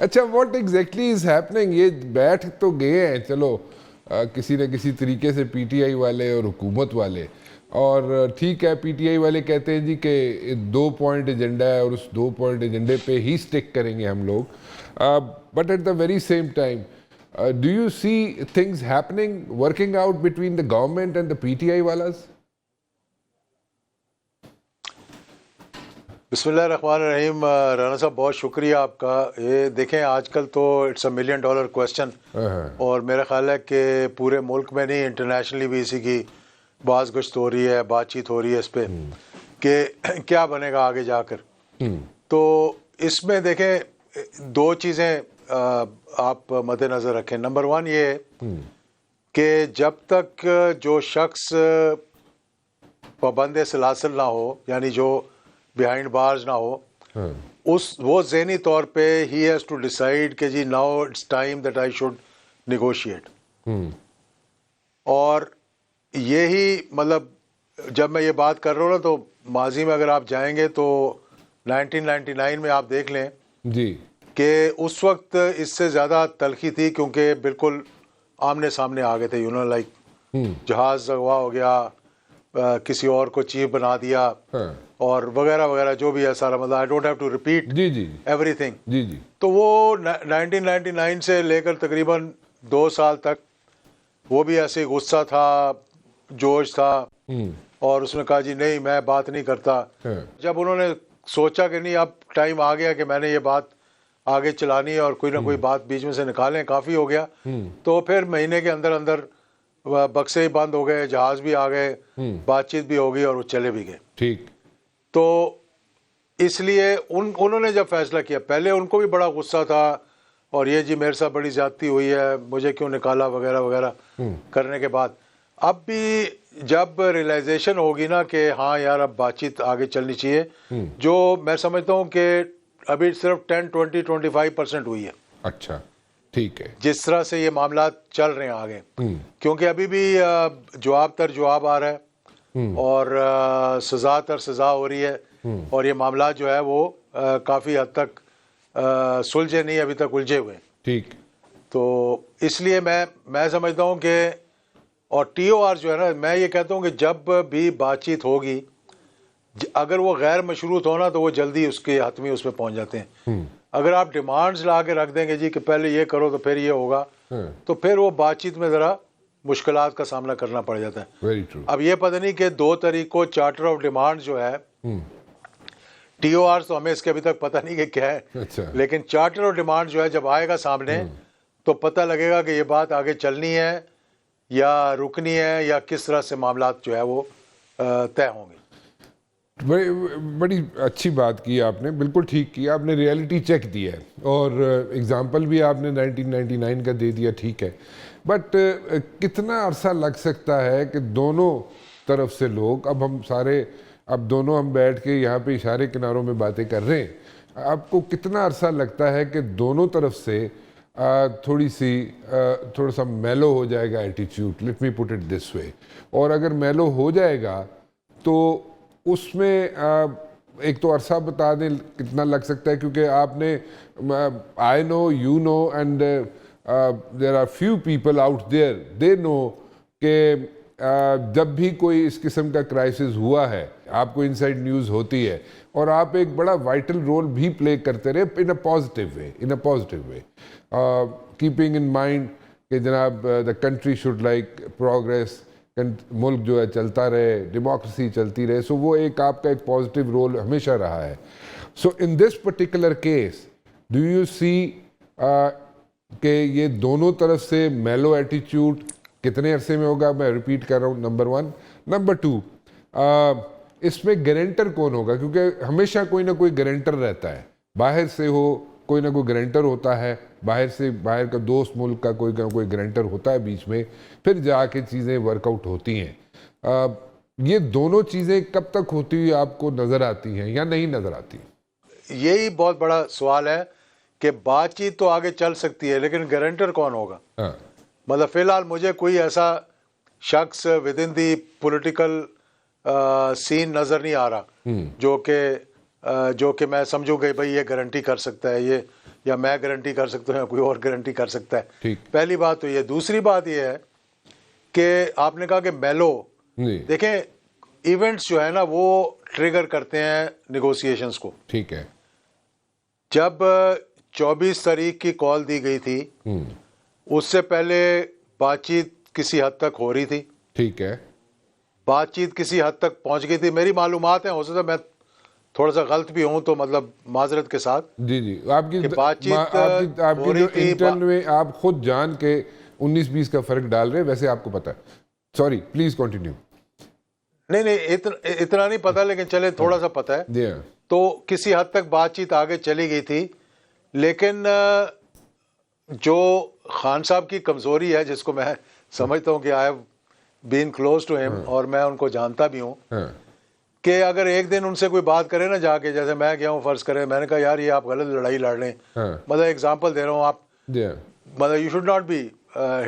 اچھا what exactly is happening? یہ بیٹھ تو گئے ہیں چلو کسی نہ کسی طریقے سے پی ٹی آئی والے اور حکومت والے، اور ٹھیک ہے پی ٹی آئی والے کہتے ہیں جی کہ 2 پوائنٹ ایجنڈا ہے اور اس 2 پوائنٹ ایجنڈے پہ ہی سٹک کریں گے ہم لوگ، but at the very same time do you see things happening working out between the government and the P T I والاز؟ بسم اللہ الرحمن الرحیم. رانا صاحب بہت شکریہ آپ کا. یہ دیکھیں آج کل تو اٹس اے $1 ملین کویسچن، اور میرا خیال ہے کہ پورے ملک میں نہیں انٹرنیشنلی بھی اسی کی باز گشت ہو رہی ہے، بات چیت ہو رہی ہے اس پہ کہ کیا بنے گا آگے جا کر. تو اس میں دیکھیں 2 چیزیں آپ مد نظر رکھیں. نمبر 1 یہ ہے کہ جب تک جو شخص پابند سلاسل نہ ہو، یعنی جو بیہائنڈ بارز نہ ہو، وہ ذہنی طور پہ ہی ہیز ٹو ڈیسائیڈ کہ جی now it's time that I should negotiate. اور یہی مطلب جب میں یہ بات کر رہا ہوں نا تو ماضی میں اگر آپ جائیں گے تو 1999 میں آپ دیکھ لیں جی کہ اس وقت اس سے زیادہ تلخی تھی، کیونکہ بالکل آمنے سامنے آ گئے تھے. لائک جہاز اغوا ہو گیا، کسی اور کو چیف بنا دیا، اور وغیرہ وغیرہ جو بھی ہے سارا. مطلب I don't have to repeat everything. جی جی تو وہ 1999 سے لے کر تقریباً 2 سال تک وہ بھی ایسے غصہ تھا، جوش تھا، اور اس نے کہا جی نہیں میں بات نہیں کرتا. جب انہوں نے سوچا کہ نہیں اب ٹائم آ گیا کہ میں نے یہ بات آگے چلانی ہے اور کوئی نہ کوئی بات بیچ میں سے نکالیں، کافی ہو گیا، تو پھر مہینے کے اندر اندر بکسے ہی بند ہو گئے، جہاز بھی آ گئے، بات چیت بھی ہو گئی اور وہ چلے بھی گئے. ٹھیک. تو اس لیے انہوں نے جب فیصلہ کیا، پہلے ان کو بھی بڑا غصہ تھا اور یہ جی میرے ساتھ بڑی زیادتی ہوئی ہے، مجھے کیوں نکالا وغیرہ وغیرہ کرنے کے بعد اب بھی جب ریئلائزیشن ہوگی نا کہ ہاں یار اب بات چیت آگے چلنی چاہیے، جو میں سمجھتا ہوں کہ ابھی صرف 10-20-25% ہوئی ہے. اچھا ٹھیک ہے. جس طرح سے یہ معاملات چل رہے ہیں آگے، کیونکہ ابھی بھی جواب تر جواب آ رہا ہے اور سزا تر سزا ہو رہی ہے، اور یہ معاملات جو ہے وہ کافی حد تک سلجھے نہیں، ابھی تک الجھے ہوئے. ٹھیک. تو اس لیے میں سمجھتا ہوں کہ اور ٹی او آر جو ہے نا، میں یہ کہتا ہوں کہ جب بھی بات چیت ہوگی اگر وہ غیر مشروط ہونا تو وہ جلدی اس کے حتمی اس پہ پہنچ جاتے ہیں. اگر آپ ڈیمانڈز لا کے رکھ دیں گے جی کہ پہلے یہ کرو تو پھر یہ ہوگا، تو پھر وہ بات چیت میں ذرا مشکلات کا سامنا کرنا پڑ جاتا ہے. Very true. اب یہ پتہ نہیں کہ 2 طریقوں چارٹر آف ڈیمانڈ جو ہے، ٹی او آر تو ہمیں اس کے ابھی تک پتہ نہیں کہ کیا ہے، لیکن چارٹر آف ڈیمانڈ جو ہے جب آئے گا سامنے تو پتہ لگے گا کہ یہ بات آگے چلنی ہے یا رکنی ہے، یا کس طرح سے معاملات جو ہے وہ طے ہوں گے. بڑی اچھی بات کی آپ نے، بالکل ٹھیک کیا آپ نے، ریئلٹی چیک دیا ہے اور اگزامپل بھی آپ نے 1999 کا دے دیا، ٹھیک ہے. بٹ کتنا عرصہ لگ سکتا ہے کہ دونوں طرف سے لوگ، اب ہم بیٹھ کے یہاں پہ اشارے کناروں میں باتیں کر رہے ہیں، آپ کو کتنا عرصہ لگتا ہے کہ دونوں طرف سے تھوڑا سا میلو ہو جائے گا ایٹیچیوڈ، let me put it this وے، اور اگر میلو ہو جائے گا تو اس میں ایک تو عرصہ بتا دیں کتنا لگ سکتا ہے، کیونکہ آپ نے I know you know and there are few people out there they know کہ جب بھی کوئی اس قسم کا کرائسس ہوا ہے آپ کو انسائیڈ نیوز ہوتی ہے، اور آپ ایک بڑا وائٹل رول بھی پلے کرتے رہے in a positive way keeping in mind کہ جناب the country should like progress, ملک جو ہے چلتا رہے، ڈیموکریسی چلتی رہے. سو وہ ایک آپ کا ایک پازیٹیو رول ہمیشہ رہا ہے. So in this particular case do you see کہ یہ دونوں طرف سے میلو ایٹیچیوڈ کتنے عرصے میں ہوگا؟ میں ریپیٹ کر رہا ہوں، نمبر 1. نمبر 2 اس میں گارنٹر کون ہوگا؟ کیونکہ ہمیشہ کوئی نہ کوئی گارنٹر رہتا ہے، باہر سے ہو کوئی نہ کوئی گارنٹر ہوتا ہے، باہر کا دوست ملک کا کوئی نہ کوئی گارنٹر ہوتا ہے بیچ میں، پھر جا کے چیزیں ورک آؤٹ ہوتی ہیں. یہ دونوں چیزیں کب تک ہوتی ہوئی آپ کو نظر آتی ہیں یا نہیں نظر آتی؟ یہی بہت بڑا سوال ہے کہ بات چیت تو آگے چل سکتی ہے لیکن گارنٹر کون ہوگا؟ مطلب فی الحال مجھے کوئی ایسا شخص ود ان دی پولیٹیکل سین نظر نہیں آ رہا جو کہ جو کہ میں سمجھوں کہ بھائی یہ گارنٹی کر سکتا ہے یہ، یا میں گارنٹی کر سکتا ہوں یا کوئی اور گارنٹی کر سکتا ہے. ٹھیک. پہلی بات تو یہ. دوسری بات یہ ہے کہ آپ نے کہا کہ میلو، جی دیکھیں ایونٹس جو ہے نا وہ ٹریگر کرتے ہیں نیگوسیشنز کو. ٹھیک ہے. جب 24 تاریخ کی کال دی گئی تھی اس سے پہلے بات چیت کسی حد تک ہو رہی تھی. ٹھیک ہے. بات چیت کسی حد تک پہنچ گئی تھی. میری معلومات ہیں، ہو سکتا ہے میں تھوڑا سا غلط بھی ہوں تو مطلب معذرت کے ساتھ. جی جی آپ کی بات چیت آپ ہو کی رہی جو تھی. انٹرن میں آپ خود جان کے 19-20 کا فرق ڈال رہے ہیں، ویسے آپ کو پتا ہے. Sorry please continue. نہیں اتنا نہیں پتا، لیکن چلے تھوڑا سا پتا ہے. جی تو کسی حد تک بات چیت آگے چلی گئی تھی، لیکن جو خان صاحب کی کمزوری ہے جس کو میں سمجھتا ہوں کہ I have been close to him, اور میں ان کو جانتا بھی ہوں، کہ اگر ایک دن ان سے کوئی بات کرے نا جا کے، جیسے میں گیا ہوں فرض کریں، میں نے کہا یار یہ آپ غلط لڑائی لڑ رہے ہیں، مطلب ایگزامپل دے رہا ہوں، آپ مطلب you should not be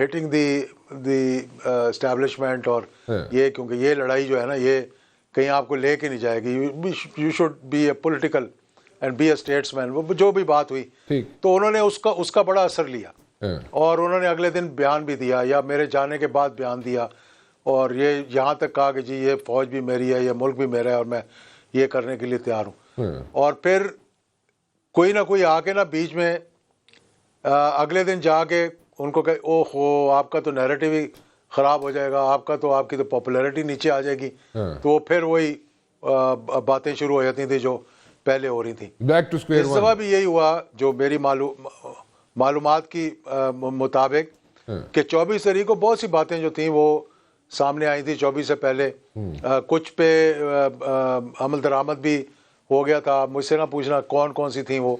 hitting the establishment, اور یہ کیونکہ یہ لڑائی جو ہے نا یہ کہیں آپ کو لے کے نہیں جائے گی. You should be a political and be a statesman. وہ جو بھی بات ہوئی تو انہوں نے اس کا بڑا اثر لیا، اور انہوں نے اگلے دن بیان بھی دیا یا میرے جانے کے بعد بیان دیا، اور یہ یہاں تک کہا کہ جی یہ فوج بھی میری ہے، یہ ملک بھی میرا ہے، اور میں یہ کرنے کے لیے تیار ہوں. اور پھر کوئی نہ کوئی آ کے نا بیچ میں اگلے دن جا کے ان کو کہ او ہو آپ کا تو نیریٹو ہی خراب ہو جائے گا، آپ کی تو پاپولیرٹی نیچے آ جائے گی. تو وہ پھر وہی باتیں شروع ہو جاتی تھیں جو پہلے ہو رہی تھیں. اس دفعہ بھی یہی ہوا جو میری معلومات کی مطابق، کہ 24 تاریخ کو بہت سی باتیں جو تھیں وہ سامنے آئی تھی 24 سے پہلے. کچھ پہ عمل درآمد بھی ہو گیا تھا. مجھ سے نہ پوچھنا کون کون سی تھیں وہ.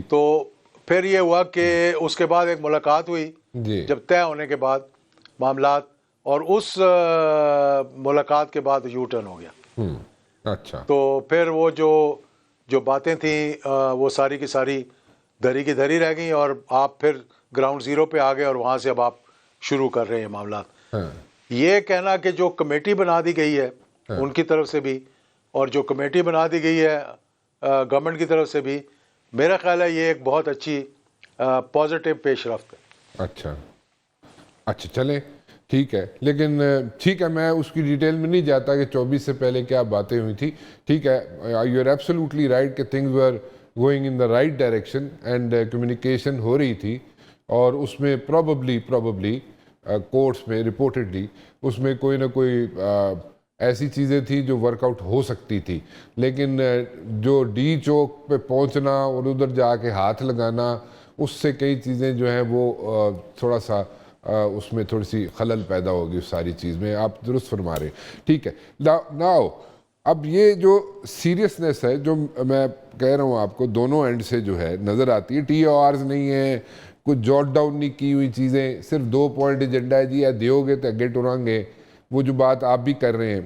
تو پھر یہ ہوا کہ اس کے بعد ایک ملاقات ہوئی جب طے ہونے کے بعد معاملات، اور اس ملاقات کے بعد یو ٹرن ہو گیا. اچھا. تو پھر وہ جو باتیں تھیں وہ ساری کی ساری دھری کی دھری رہ گئیں، اور آپ پھر گراؤنڈ زیرو پہ آ گئے، اور وہاں سے اب آپ شروع کر رہے ہیں معاملات. یہ کہنا کہ جو کمیٹی بنا دی گئی ہے ان کی طرف سے بھی، اور جو کمیٹی بنا دی گئی ہے گورنمنٹ کی طرف سے بھی، میرا خیال ہے یہ ایک بہت اچھی پازیٹیو پیش رفت ہے. اچھا چلیں ٹھیک ہے. لیکن ٹھیک ہے، میں اس کی ڈیٹیل میں نہیں جاتا کہ 24 سے پہلے کیا باتیں ہوئی تھی. ٹھیک ہے، یو آر ایبسلیوٹلی رائٹ کہ things were going in the right direction and communication ہو رہی تھی، اور اس میں پروبیبلی کورٹس میں رپورٹڈلی اس میں کوئی نہ کوئی ایسی چیزیں تھیں جو ورک آؤٹ ہو سکتی تھی. لیکن جو ڈی چوک پہ پہنچنا اور ادھر جا کے ہاتھ لگانا، اس سے کئی چیزیں جو ہیں وہ تھوڑا سا اس میں تھوڑی سی خلل پیدا ہوگی اس ساری چیز میں. آپ درست فرما رہے ہیں. ٹھیک ہے. ناؤ اب یہ جو سیریسنیس ہے جو میں کہہ رہا ہوں آپ کو، دونوں اینڈ سے جو ہے نظر آتی ہے. ٹی او آرز نہیں ہیں، کچھ جوٹ ڈاؤن نہیں کی ہوئی چیزیں، صرف 2 پوائنٹ ایجنڈا ہے جی، یا دیو گے تو اگے ٹریں گے. وہ جو بات آپ بھی کر رہے ہیں